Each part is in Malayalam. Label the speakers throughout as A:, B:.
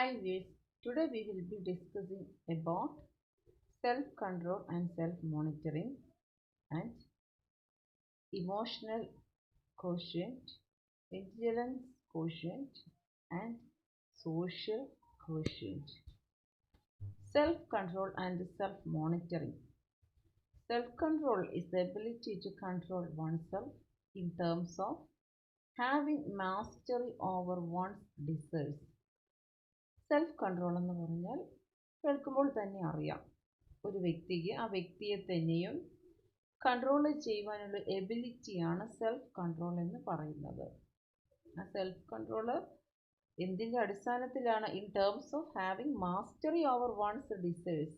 A: Hi viewers, today we will be discussing about self-control and self-monitoring and emotional quotient, intelligence quotient and social quotient. Self-control and self-monitoring. Self-control is the ability to control oneself in terms of having mastery over one's desires. Self control എന്ന് പറഞ്ഞാൽ കേൾക്കുമ്പോൾ തന്നെ അറിയാം ഒരു വ്യക്തിക്ക് ആ വ്യക്തിയെ തന്നെയും കൺട്രോൾ ചെയ്യുവാനുള്ള എബിലിറ്റിയാണ് സെൽഫ് കൺട്രോൾ എന്ന് പറയുന്നത്. ആ സെൽഫ് കൺട്രോൾ എന്തിൻ്റെ അടിസ്ഥാനത്തിലാണ്? In terms of having mastery over one's desires.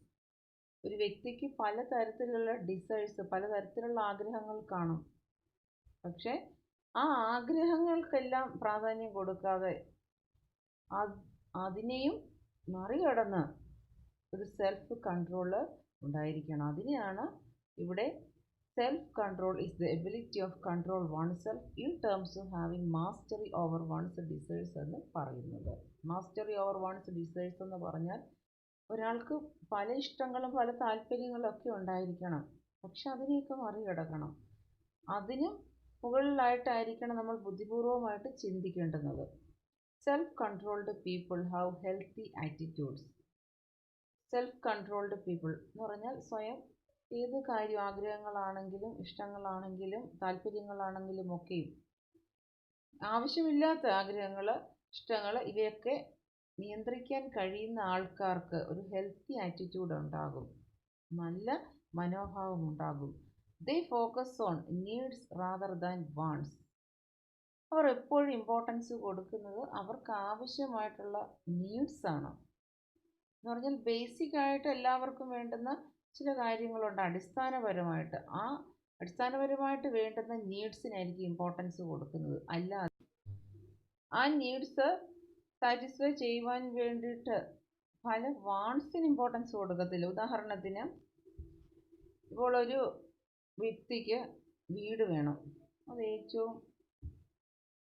A: ഒരു വ്യക്തിക്ക് പലതരത്തിലുള്ള ഡിസൈഴ്സ്, പലതരത്തിലുള്ള ആഗ്രഹങ്ങൾ കാണും. പക്ഷേ ആ ആഗ്രഹങ്ങൾക്കെല്ലാം പ്രാധാന്യം കൊടുക്കാതെ അതിനെയും മറികടന്ന് ഒരു സെൽഫ് കൺട്രോള് ഉണ്ടായിരിക്കണം. അതിനെയാണ് ഇവിടെ self control is the ability of control one self in terms of having mastery over one's desires എന്ന് പറയുന്നത്. മാസ്റ്ററി ഓവർ വൺസ് ഡിസൈഴ്സ് എന്ന് പറഞ്ഞാൽ ഒരാൾക്ക് പല ഇഷ്ടങ്ങളും പല താല്പര്യങ്ങളും ഒക്കെ ഉണ്ടായിരിക്കണം. പക്ഷെ അതിനെയൊക്കെ മറികടക്കണം. അതിന് മുകളിലായിട്ടായിരിക്കണം നമ്മൾ ബുദ്ധിപൂർവമായിട്ട് ചിന്തിക്കേണ്ടുന്നത്. Self-controlled people have healthy attitudes. Self-controlled people എന്ന് പറഞ്ഞാൽ സ്വയം ഏത് കാര്യം, ആഗ്രഹങ്ങളാണെങ്കിലും ഇഷ്ടങ്ങളാണെങ്കിലും താല്പര്യങ്ങളാണെങ്കിലും ഒക്കെയും ആവശ്യമില്ലാത്ത ആഗ്രഹങ്ങൾ, ഇഷ്ടങ്ങൾ ഇവയൊക്കെ നിയന്ത്രിക്കാൻ കഴിയുന്ന ആൾക്കാർക്ക് ഒരു ഹെൽത്തി ആറ്റിറ്റ്യൂഡ് ഉണ്ടാകും, നല്ല മനോഭാവം ഉണ്ടാകും. They focus on needs rather than wants. അവർ എപ്പോഴും ഇമ്പോർട്ടൻസ് കൊടുക്കുന്നത് അവർക്ക് ആവശ്യമായിട്ടുള്ള നീഡ്സാണ്. എന്ന് പറഞ്ഞാൽ ബേസിക് ആയിട്ട് എല്ലാവർക്കും വേണ്ടുന്ന ചില കാര്യങ്ങളുണ്ട് അടിസ്ഥാനപരമായിട്ട്. ആ അടിസ്ഥാനപരമായിട്ട് വേണ്ടുന്ന നീഡ്സിനായിരിക്കും ഇമ്പോർട്ടൻസ് കൊടുക്കുന്നത്. അല്ലാതെ ആ നീഡ്സ് സാറ്റിസ്ഫൈ ചെയ്യുവാൻ വേണ്ടിയിട്ട് പല വാൺസിന് ഇമ്പോർട്ടൻസ് കൊടുക്കത്തില്ല. ഉദാഹരണത്തിന് ഇപ്പോൾ ഒരു വ്യക്തിക്ക് വീട് വേണം, അത് ഏറ്റവും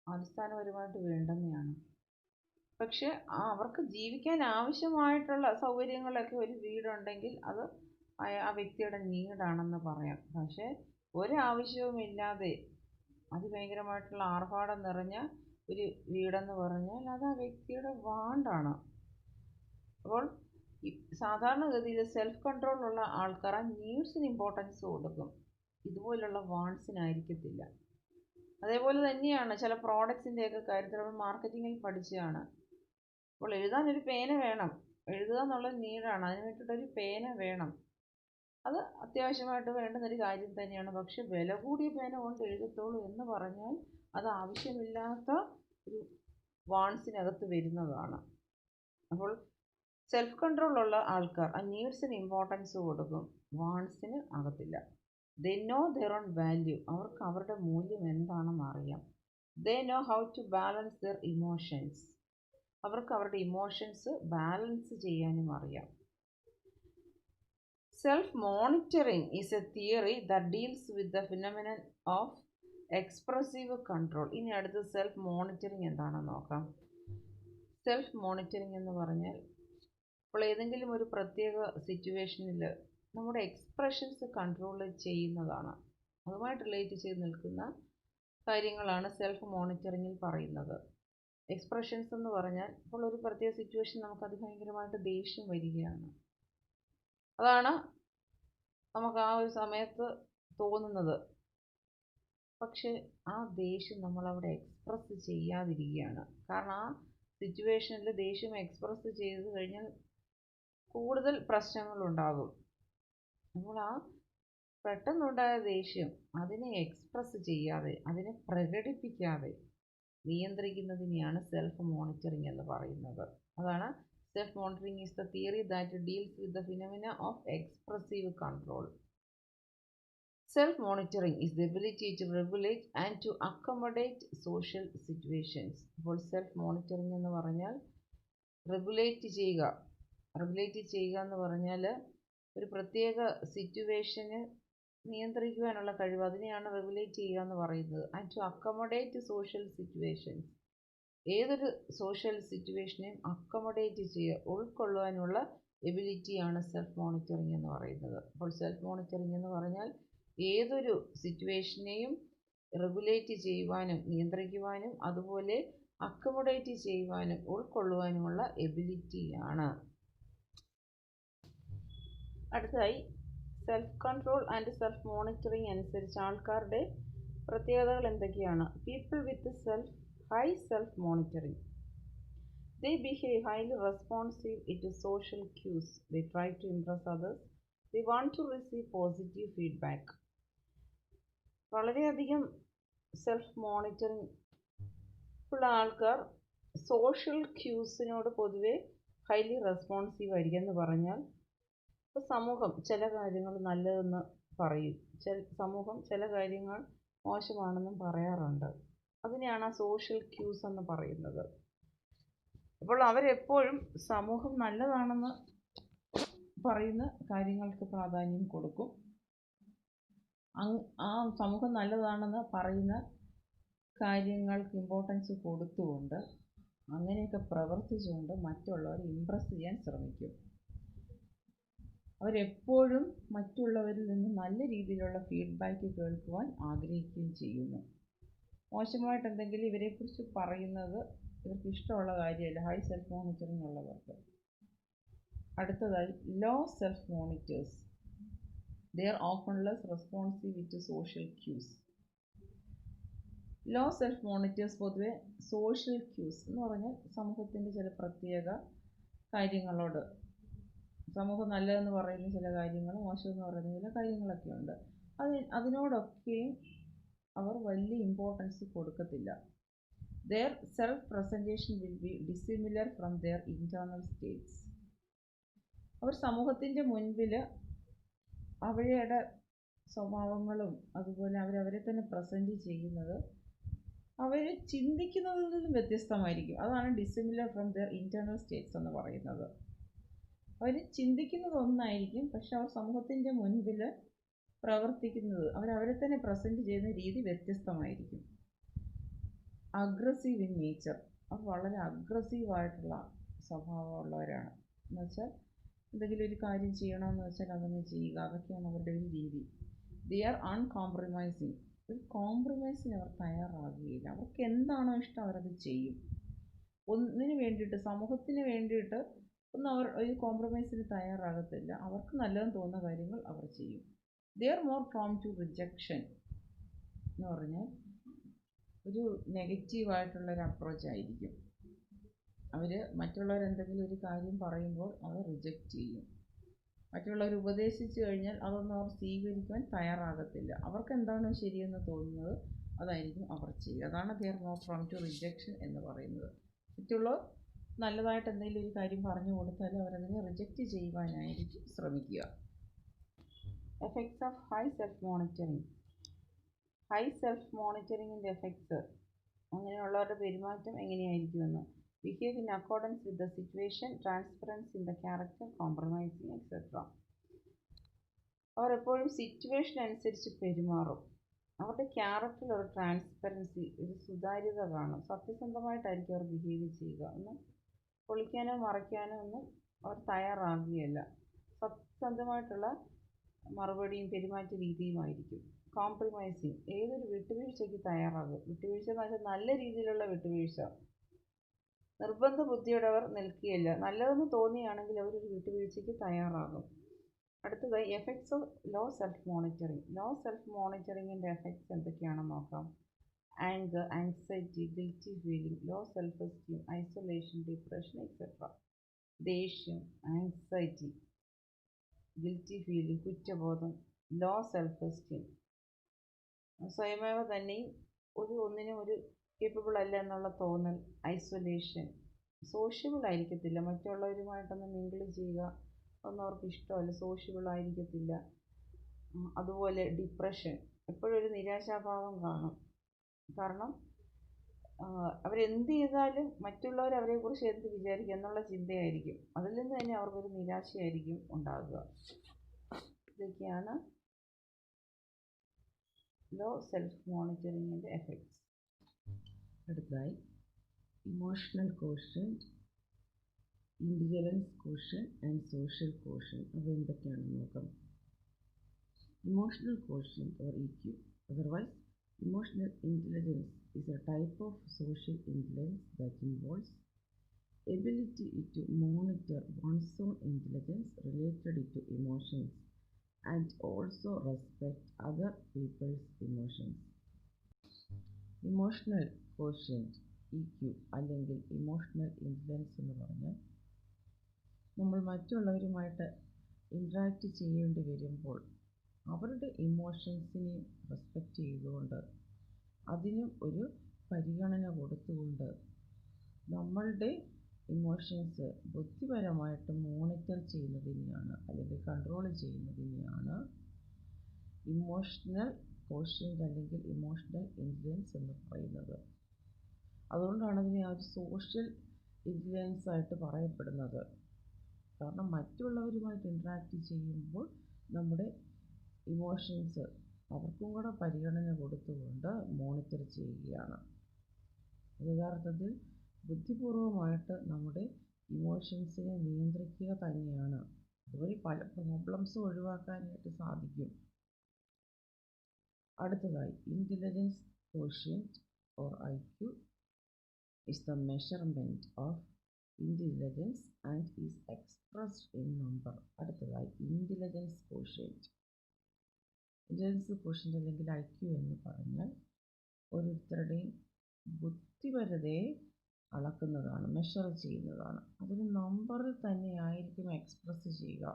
A: അടിസ്ഥാനപരമായിട്ട് വേണ്ടുന്നതാണ്. പക്ഷെ അവർക്ക് ജീവിക്കാൻ ആവശ്യമായിട്ടുള്ള സൗകര്യങ്ങളൊക്കെ ഒരു വീടുണ്ടെങ്കിൽ അത് ആ വ്യക്തിയുടെ നീഡാണെന്ന് പറയാം. പക്ഷെ ഒരാവശ്യവുമില്ലാതെ അതിഭയങ്കരമായിട്ടുള്ള ആർഭാടം നിറഞ്ഞ ഒരു വീടെന്ന് പറഞ്ഞാൽ അത് ആ വ്യക്തിയുടെ വാണ്ടാണ്. അപ്പോൾ സാധാരണഗതിയിൽ സെൽഫ് കൺട്രോൾ ഉള്ള ആൾക്കാർ ആ നീഡ്സിന് ഇമ്പോർട്ടൻസ് കൊടുക്കും, ഇതുപോലുള്ള വാൺസിനായിരിക്കത്തില്ല. അതേപോലെ തന്നെയാണ് ചില പ്രോഡക്ട്സിൻ്റെയൊക്കെ കാര്യത്തിൽ നമ്മൾ മാർക്കറ്റിങ്ങിൽ പഠിച്ചതാണ്. അപ്പോൾ എഴുതാനൊരു പേന വേണം, എഴുതുക എന്നുള്ളത് നീഡാണ്, അതിന് വേണ്ടിയിട്ടൊരു പേന വേണം, അത് അത്യാവശ്യമായിട്ട് വേണ്ടുന്നൊരു കാര്യം തന്നെയാണ്. പക്ഷെ വില കൂടിയ പേന കൊണ്ട് എഴുതത്തുള്ളൂ എന്ന് പറഞ്ഞാൽ അത് ആവശ്യമില്ലാത്ത ഒരു വാൺസിനകത്ത് വരുന്നതാണ്. അപ്പോൾ സെൽഫ് കൺട്രോൾ ഉള്ള ആൾക്കാർ ആ നീഡ്സിന് ഇമ്പോർട്ടൻസ് കൊടുക്കും, വാൺസിന് ആകത്തില്ല. They know their own value. അവർക്ക് അവരുടെ മൂല്യം എന്താണെന്ന് അറിയാം. They know how to balance their emotions. അവർക്ക് അവരുടെ ഇമോഷൻസ് ബാലൻസ് ചെയ്യാനും അറിയാം. Self monitoring is A theory that deals with the phenomenon of expressive control. ഇനി അടുത്ത് സെൽഫ് മോണിറ്ററിങ് എന്താണെന്ന് നോക്കാം. സെൽഫ് മോണിറ്ററിങ് എന്ന് പറഞ്ഞാൽ ഇപ്പോൾ ഏതെങ്കിലും ഒരു പ്രത്യേക സിറ്റുവേഷനിൽ നമ്മുടെ എക്സ്പ്രഷൻസ് കൺട്രോൾ ചെയ്യുന്നതാണ്. അതുമായിട്ട് റിലേറ്റ് ചെയ്ത് നിൽക്കുന്ന കാര്യങ്ങളാണ് സെൽഫ് മോണിറ്ററിങ്ങിൽ പറയുന്നത്. എക്സ്പ്രഷൻസ് എന്ന് പറഞ്ഞാൽ ഇപ്പോൾ ഒരു പ്രത്യേക സിറ്റുവേഷൻ നമുക്ക് അതിഭയങ്കരമായിട്ട് ദേഷ്യം വരികയാണ്, അതാണ് നമുക്ക് ആ ഒരു സമയത്ത് തോന്നുന്നത്. പക്ഷെ ആ ദേഷ്യം നമ്മളവിടെ എക്സ്പ്രസ് ചെയ്യാതിരിക്കുകയാണ്. കാരണം ആ സിറ്റുവേഷനിൽ ദേഷ്യം എക്സ്പ്രസ് ചെയ്ത് കഴിഞ്ഞാൽ കൂടുതൽ പ്രശ്നങ്ങളുണ്ടാകും. അപ്പോൾ ആ പെട്ടെന്നുണ്ടായ ദേഷ്യം അതിനെ എക്സ്പ്രസ് ചെയ്യാതെ, അതിനെ പ്രകടിപ്പിക്കാതെ നിയന്ത്രിക്കുന്നതിനെയാണ് സെൽഫ് മോണിറ്ററിങ് എന്ന് പറയുന്നത്. അതാണ് self monitoring is the theory that deals with the phenomena of expressive control. Self monitoring is the ability to regulate and to accommodate social situations. അപ്പോൾ സെൽഫ് മോണിറ്ററിങ് എന്ന് പറഞ്ഞാൽ റെഗുലേറ്റ് ചെയ്യുക എന്ന് പറഞ്ഞാൽ ഒരു പ്രത്യേക സിറ്റുവേഷന് നിയന്ത്രിക്കുവാനുള്ള കഴിവ്, അതിനെയാണ് റെഗുലേറ്റ് ചെയ്യുക എന്ന് പറയുന്നത്. And to accommodate social situations. ഏതൊരു സോഷ്യൽ സിറ്റുവേഷനെയും അക്കോമഡേറ്റ് ചെയ്യുക, ഉൾക്കൊള്ളുവാനുള്ള എബിലിറ്റിയാണ് സെൽഫ് മോണിറ്ററിംഗ് എന്ന് പറയുന്നത്. അപ്പോൾ സെൽഫ് മോണിറ്ററിംഗ് എന്ന് പറഞ്ഞാൽ ഏതൊരു സിറ്റുവേഷനെയും റെഗുലേറ്റ് ചെയ്യുവാനും നിയന്ത്രിക്കുവാനും അതുപോലെ അക്കോമഡേറ്റ് ചെയ്യുവാനും ഉൾക്കൊള്ളുവാനുമുള്ള എബിലിറ്റിയാണ്. അടുത്തതായി self control and self monitoring അനുസരിച്ച് ആൾക്കാരുടെ പ്രത്യേകതകൾ എന്തൊക്കെയാണ്? People with high self monitoring, they behave highly responsive to social cues, they try to impress others, they want to receive positive feedback. വളരെയധികം സെൽഫ് മോണിറ്ററിംഗ് ഉള്ള ആൾക്കാർ സോഷ്യൽ ക്യൂസിനോട് പൊതുവെ ഹൈലി റെസ്പോൺസീവ് ആയിരിക്കും. എന്ന് പറഞ്ഞാൽ ഇപ്പോൾ സമൂഹം ചില കാര്യങ്ങൾ നല്ലതെന്ന് പറയും, സമൂഹം ചില കാര്യങ്ങൾ മോശമാണെന്നും പറയാറുണ്ട്. അതിനെയാണ് ആ സോഷ്യൽ ക്യൂസ് എന്ന് പറയുന്നത്. അപ്പോൾ അവരെപ്പോഴും സമൂഹം നല്ലതാണെന്ന് പറയുന്ന കാര്യങ്ങൾക്ക് പ്രാധാന്യം കൊടുക്കും. ആ സമൂഹം നല്ലതാണെന്ന് പറയുന്ന കാര്യങ്ങൾക്ക് ഇമ്പോർട്ടൻസ് കൊടുത്തുകൊണ്ട് അങ്ങനെയൊക്കെ പ്രവർത്തിച്ചുകൊണ്ട് മറ്റുള്ളവരെ ഇംപ്രസ് ചെയ്യാൻ ശ്രമിക്കും. അവരെപ്പോഴും മറ്റുള്ളവരിൽ നിന്ന് നല്ല രീതിയിലുള്ള ഫീഡ്ബാക്ക് കേൾക്കുവാൻ ആഗ്രഹിക്കുകയും ചെയ്യുന്നു. മോശമായിട്ട് എന്തെങ്കിലും ഇവരെക്കുറിച്ച് പറയുന്നത് ഇവർക്ക് ഇഷ്ടമുള്ള കാര്യമല്ല ഹൈ സെൽഫ് മോണിറ്ററിംഗ് ഉള്ളവർക്ക്. അടുത്തതായി low self monitors, they are often less responsive to social cues. Low self monitors പൊതുവെ സോഷ്യൽ ക്യൂസ് എന്ന് പറഞ്ഞാൽ സമൂഹത്തിൻ്റെ ചില പ്രത്യേക കാര്യങ്ങളോട്, സമൂഹം നല്ലതെന്ന് പറയുന്ന ചില കാര്യങ്ങൾ മോശമെന്ന് പറയുന്ന ചില കാര്യങ്ങളൊക്കെ ഉണ്ട്, അതിനോടൊക്കെയും അവർ വലിയ ഇമ്പോർട്ടൻസ് കൊടുക്കത്തില്ല. Their self-presentation will be dissimilar from their internal states. അവർ സമൂഹത്തിൻ്റെ മുൻപിൽ അവരുടെ സ്വഭാവങ്ങളും അതുപോലെ അവരവരെ തന്നെ പ്രസൻറ്റ് ചെയ്യുന്നത് അവർ ചിന്തിക്കുന്നതിൽ നിന്നും വ്യത്യസ്തമായിരിക്കും. അതാണ് dissimilar from their internal states എന്ന് പറയുന്നത്. അവർ ചിന്തിക്കുന്നത് ഒന്നായിരിക്കും, പക്ഷെ അവർ സമൂഹത്തിൻ്റെ മുൻപിൽ പ്രവർത്തിക്കുന്നത് അവരവരെ തന്നെ പ്രസൻറ്റ് ചെയ്യുന്ന രീതി വ്യത്യസ്തമായിരിക്കും. അഗ്രസീവ് ഇൻ നേച്ചർ, അവർ വളരെ അഗ്രസീവായിട്ടുള്ള സ്വഭാവമുള്ളവരാണ്. എന്നുവെച്ചാൽ എന്തെങ്കിലും ഒരു കാര്യം ചെയ്യണമെന്ന് വെച്ചാൽ അതങ്ങ് ചെയ്യുക, അതൊക്കെയാണ് അവരുടെ ഒരു രീതി. ദേ ആർ അൺകോംപ്രമൈസിങ്, ഒരു കോംപ്രമൈസിന് അവർ തയ്യാറാകുകയില്ല. അവർക്ക് എന്താണോ ഇഷ്ടം അവരത് ചെയ്യും. ഒന്നിനു വേണ്ടിയിട്ട്, സമൂഹത്തിന് വേണ്ടിയിട്ട് ഒന്നും അവർ ഒരു കോംപ്രമൈസിന് തയ്യാറാകത്തില്ല. അവർക്ക് നല്ലതെന്ന് തോന്നുന്ന കാര്യങ്ങൾ അവർ ചെയ്യും. They are more prone to rejection എന്ന് പറഞ്ഞാൽ ഒരു നെഗറ്റീവായിട്ടുള്ളൊരു അപ്രോച്ച് ആയിരിക്കും. അവർ മറ്റുള്ളവരെന്തെങ്കിലും ഒരു കാര്യം പറയുമ്പോൾ അത് റിജക്റ്റ് ചെയ്യും. മറ്റുള്ളവർ ഉപദേശിച്ചു കഴിഞ്ഞാൽ അതൊന്നും അവർ സ്വീകരിക്കുവാൻ തയ്യാറാകത്തില്ല. അവർക്ക് എന്താണോ ശരിയെന്ന് തോന്നുന്നത് അതായിരിക്കും അവർ ചെയ്യുക. അതാണ് they are more prone to rejection എന്ന് പറയുന്നത്. മറ്റുള്ളവർ നല്ലതായിട്ട് എന്തെങ്കിലും ഒരു കാര്യം പറഞ്ഞു കൊടുത്താൽ അവരതിനെ റിജക്റ്റ് ചെയ്യുവാനായിരിക്കും ശ്രമിക്കുക. Effects of high self monitoring. High self മോണിറ്ററിങ്ങിൻ്റെ എഫക്ട്സ്, അങ്ങനെയുള്ളവരുടെ പെരുമാറ്റം എങ്ങനെയായിരിക്കുമെന്ന്. Behave in accordance with the situation, transparency in the character, compromising etcetera. അവർ എപ്പോഴും സിറ്റുവേഷൻ അനുസരിച്ച് പെരുമാറും. അവരുടെ ക്യാരക്ടറിൽ ഒരു ട്രാൻസ്പെറൻസി, ഒരു സുതാര്യത കാണും. സത്യസന്ധമായിട്ടായിരിക്കും അവർ ബിഹേവ് ചെയ്യുക. ഒന്നും പൊളിക്കാനോ മറയ്ക്കാനോ ഒന്നും അവർ തയ്യാറാകുകയല്ല. സത്യസന്ധമായിട്ടുള്ള മറുപടിയും പെരുമാറ്റ രീതിയുമായിരിക്കും. കോംപ്രമൈസിങ്, ഏതൊരു വിട്ടുവീഴ്ചയ്ക്ക് തയ്യാറാകും. വിട്ടുവീഴ്ച എന്ന് വെച്ചാൽ നല്ല രീതിയിലുള്ള വിട്ടുവീഴ്ച. നിർബന്ധ ബുദ്ധിയോടെ അവർ നിൽക്കുകയില്ല. നല്ലതെന്ന് തോന്നിയാണെങ്കിൽ അവരൊരു വിട്ടുവീഴ്ചയ്ക്ക് തയ്യാറാകും. അടുത്തതായി effects of low self monitoring. Low self മോണിറ്ററിങ്ങിൻ്റെ എഫക്ട്സ് എന്തൊക്കെയാണെന്ന് നോക്കാം. Anger, anxiety, guilty feeling, low self esteem, isolation, depression etcetera. ദേഷ്യം, ആങ്സൈറ്റി, ഗിൽറ്റി ഫീലിംഗ്, കുറ്റബോധം, ലോ സെൽഫ് എസ്റ്റീം, സ്വയമേവ തന്നെയും ഒന്നിനും ഒരു കേപ്പബിൾ അല്ല എന്നുള്ള തോന്നൽ. ഐസൊലേഷൻ, സോഷ്യബിൾ ആയിരിക്കത്തില്ല, മറ്റുള്ളവരുമായിട്ടൊന്ന് മിങ്കിൾ ചെയ്യുക ഒന്നും അവർക്ക് ഇഷ്ടമല്ല, സോഷ്യബിൾ ആയിരിക്കത്തില്ല. അതുപോലെ ഡിപ്രഷൻ, എപ്പോഴും ഒരു നിരാശാഭാവം കാണും. കാരണം അവരെന്ത് ചെയ്താലും മറ്റുള്ളവർ അവരെക്കുറിച്ച് എന്ത് വിചാരിക്കും എന്നുള്ള ചിന്തയായിരിക്കും. അതിൽ നിന്ന് തന്നെ അവർക്കൊരു നിരാശയായിരിക്കും ഉണ്ടാകുക. ഇതൊക്കെയാണ് ലോ സെൽഫ് മോണിറ്ററിങ്ങിൻ്റെ എഫക്ട്സ്. അടുത്തതായി emotional quotient, intelligence quotient and social quotient. അവ എന്തൊക്കെയാണെന്ന് നോക്കാം. Emotional quotient or EQ, otherwise emotional intelligence, is a type of social intelligence that involves ability to monitor one's own intelligence related to emotions and also respect other people's emotions. Emotional quotient EQ അല്ലെങ്കിൽ ഇമോഷണൽ ഇൻ്റലിജൻസ് എന്ന് പറഞ്ഞാൽ നമ്മൾ മറ്റുള്ളവരുമായിട്ട് ഇൻട്രാക്റ്റ് ചെയ്യേണ്ടി വരുമ്പോൾ അവരുടെ ഇമോഷൻസിനെ റെസ്പെക്റ്റ് ചെയ്തുകൊണ്ട് അതിനും ഒരു പരിഗണന കൊടുത്തുകൊണ്ട് നമ്മളുടെ ഇമോഷൻസ് ബുദ്ധിപരമായിട്ട് മോണിറ്റർ ചെയ്യുന്നതിനെയാണ് അല്ലെങ്കിൽ കൺട്രോൾ ചെയ്യുന്നതിനെയാണ് ഇമോഷണൽ കോഷ്യന്റ് അല്ലെങ്കിൽ ഇമോഷണൽ ഇൻ്റലിജൻസ് എന്ന് പറയുന്നത്. അതുകൊണ്ടാണ് അതിനെ ഒരു സോഷ്യൽ ഇൻ്റലിജൻസ് ആയിട്ട് പറയപ്പെടുന്നത്. കാരണം മറ്റുള്ളവരുമായിട്ട് ഇൻട്രാക്റ്റ് ചെയ്യുമ്പോൾ നമ്മുടെ ഇമോഷൻസ് അവർക്കും കൂടെ പരിഗണന കൊടുത്തുകൊണ്ട് മോണിറ്റർ ചെയ്യുകയാണ്. യഥാർത്ഥത്തിൽ ബുദ്ധിപൂർവമായിട്ട് നമ്മുടെ ഇമോഷൻസിനെ നിയന്ത്രിക്കുക തന്നെയാണ്. അതുവഴി പല പ്രോബ്ലംസും ഒഴിവാക്കാനായിട്ട് സാധിക്കും. അടുത്തതായി intelligence quotient or IQ is the measurement of intelligence and is expressed in number. അടുത്തതായി ഇൻ്റലിജൻസ് കോഷ്യന്റ്. ഇൻ്റലിജൻസ് കോഷ്യന്റ് അല്ലെങ്കിൽ IQ എന്ന് പറഞ്ഞാൽ ഓരോരുത്തരുടെയും ബുദ്ധിപരതയെ അളക്കുന്നതാണ്, മെഷർ ചെയ്യുന്നതാണ്. അതൊരു നമ്പറിൽ തന്നെ ആയിരിക്കും എക്സ്പ്രസ് ചെയ്യുക.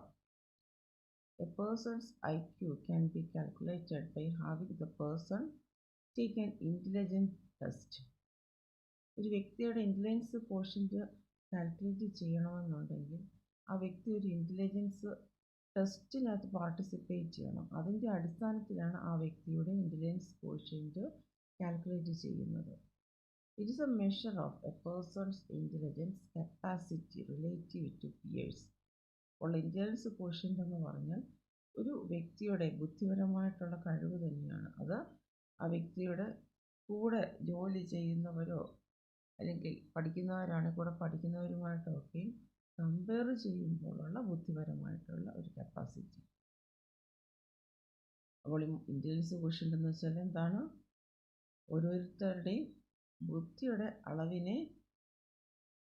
A: A person's IQ can be calculated by having the person take an intelligence test. ഒരു വ്യക്തിയുടെ ഇൻ്റലിജൻസ് കോഷ്യന്റ് കാൽക്കുലേറ്റ് ചെയ്യണമെന്നുണ്ടെങ്കിൽ ആ വ്യക്തി ഒരു ഇൻ്റലിജൻസ് ടെസ്റ്റിനകത്ത് പാർട്ടിസിപ്പേറ്റ് ചെയ്യണം. അതിൻ്റെ അടിസ്ഥാനത്തിലാണ് ആ വ്യക്തിയുടെ ഇൻ്റലിജൻസ് കോഷ്യന്റ് കാൽക്കുലേറ്റ് ചെയ്യുന്നത്. It is a measure of a person's intelligence capacity relative to peers. അപ്പോൾ ഇൻ്റലിജൻസ് കോഷ്യന്റ് എന്ന് പറഞ്ഞാൽ ഒരു വ്യക്തിയുടെ ബുദ്ധിപരമായിട്ടുള്ള കഴിവ് തന്നെയാണ്. അത് ആ വ്യക്തിയുടെ കൂടെ ജോലി ചെയ്യുന്നവരോ അല്ലെങ്കിൽ പഠിക്കുന്നവരാണെങ്കിൽ കൂടെ പഠിക്കുന്നവരുമായിട്ടൊക്കെ കമ്പയർ ചെയ്യുമ്പോഴുള്ള ബുദ്ധിപരമായിട്ടുള്ള ഒരു കപ്പാസിറ്റി. അപ്പോൾ ഇൻ്റലിജൻസ് കോഷ്യന്റ് എന്ന് വെച്ചാൽ എന്താണ്? ഓരോരുത്തരുടെയും ബുദ്ധിയുടെ അളവിനെ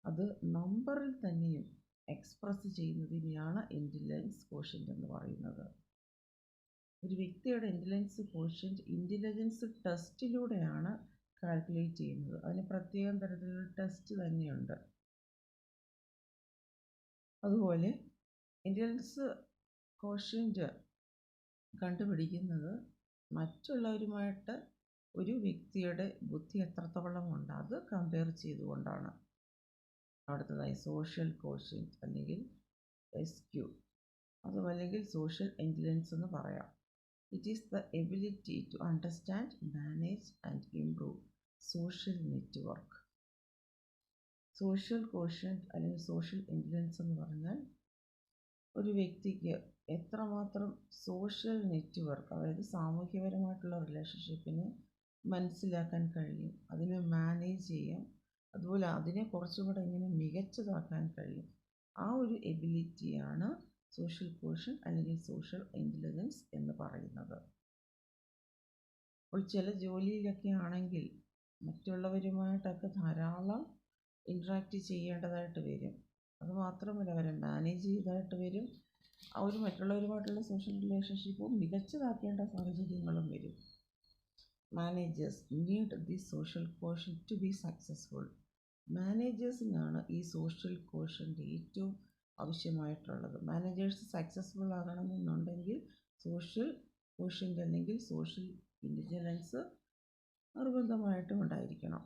A: അത് നമ്പറിൽ തന്നെയും എക്സ്പ്രസ് ചെയ്യുന്നതിനെയാണ് ഇൻ്റലിജൻസ് കോഷ്യന്റ് എന്ന് പറയുന്നത്. ഒരു വ്യക്തിയുടെ ഇൻ്റലിജൻസ് കോഷ്യന്റ് ഇൻ്റലിജൻസ് ടെസ്റ്റിലൂടെയാണ് കാൽക്കുലേറ്റ് ചെയ്യുന്നത്. അതിന് പ്രത്യേകം തരത്തിലുള്ള ടെസ്റ്റ് തന്നെയുണ്ട്. അതുപോലെ ഇൻ്റലിജൻസ് കോഷ്യന്റ് കണ്ടുപിടിക്കുന്നത് മറ്റുള്ളവരുമായിട്ട് ഒരു വ്യക്തിയുടെ ബുദ്ധി എത്രത്തോളം ഉണ്ട് അത് കമ്പയർ ചെയ്തുകൊണ്ടാണ്. അടുത്തതായി സോഷ്യൽ കോഷ്യന്റ് അല്ലെങ്കിൽ SQ, അതും അല്ലെങ്കിൽ സോഷ്യൽ ഇൻ്റലിജൻസ് എന്ന് പറയാം. It is the ability to understand, manage and improve social network. Social quotient അല്ലെങ്കിൽ സോഷ്യൽ ഇൻ്റലിജൻസ് എന്ന് പറഞ്ഞാൽ ഒരു വ്യക്തിക്ക് എത്രമാത്രം സോഷ്യൽ നെറ്റ്വർക്ക്, അതായത് സാമൂഹ്യപരമായിട്ടുള്ള റിലേഷൻഷിപ്പിനെ മനസ്സിലാക്കാൻ കഴിയും, അതിനെ മാനേജ് ചെയ്യാം, അതുപോലെ അതിനെ കുറച്ചും കൂടെ എങ്ങനെ മികച്ചതാക്കാൻ കഴിയും. ആ ഒരു എബിലിറ്റിയാണ് സോഷ്യൽ കോഷ്യന്റ് അല്ലെങ്കിൽ സോഷ്യൽ ഇൻ്റലിജൻസ് എന്ന് പറയുന്നത്. അപ്പോൾ ചില ജോലിയിലൊക്കെ ആണെങ്കിൽ മറ്റുള്ളവരുമായിട്ടൊക്കെ ധാരാളം ഇൻട്രാക്റ്റ് ചെയ്യേണ്ടതായിട്ട് വരും. അതുമാത്രമല്ല അവരെ മാനേജ് ചെയ്തതായിട്ട് വരും. ആ ഒരു മറ്റുള്ളവരുമായിട്ടുള്ള സോഷ്യൽ റിലേഷൻഷിപ്പും മികച്ചതാക്കേണ്ട സാഹചര്യങ്ങളും വരും. Managers need this social quotient to be successful. മാനേജേഴ്സിനാണ് ഈ സോഷ്യൽ കോഷ്യന്റ് ഏറ്റവും ആവശ്യമായിട്ടുള്ളത്. മാനേജേഴ്സ് സക്സസ്ഫുൾ ആകണമെന്നുണ്ടെങ്കിൽ സോഷ്യൽ കോഷ്യന്റ് അല്ലെങ്കിൽ സോഷ്യൽ ഇൻ്റലിജൻസ് നിർബന്ധമായിട്ടും ഉണ്ടായിരിക്കണം.